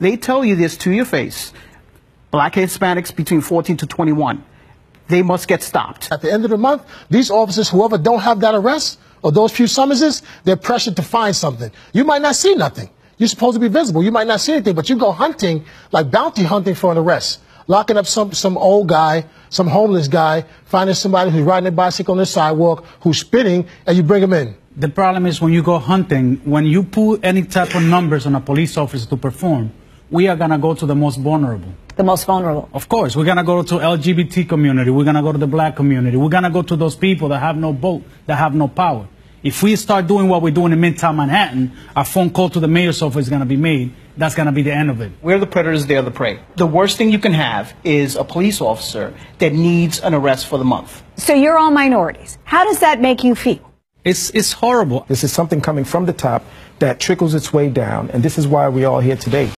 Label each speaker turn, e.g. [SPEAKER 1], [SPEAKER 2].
[SPEAKER 1] They tell you this to your face. Black Hispanics between 14 to 21. They must get stopped.
[SPEAKER 2] At the end of the month, these officers, whoever don't have that arrest or those few summonses, they're pressured to find something. You might not see nothing. You're supposed to be visible. You might not see anything, but you go hunting, like bounty hunting for an arrest, locking up some old guy, some homeless guy, finding somebody who's riding a bicycle on the sidewalk, who's spitting, and you bring him in.
[SPEAKER 3] The problem is when you go hunting, when you put any type of numbers on a police officer to perform, we are going to go to the most vulnerable.
[SPEAKER 4] The most vulnerable.
[SPEAKER 3] Of course. We're going to go to LGBT community. We're going to go to the black community. We're going to go to those people that have no vote, that have no power. If we start doing what we're doing in Midtown Manhattan, a phone call to the mayor's office is going to be made. That's going to be the end of it.
[SPEAKER 1] We're the predators, they're the prey. The worst thing you can have is a police officer that needs an arrest for the month.
[SPEAKER 4] So you're all minorities. How does that make you feel?
[SPEAKER 3] It's horrible.
[SPEAKER 5] This is something coming from the top that trickles its way down, and this is why we're all here today.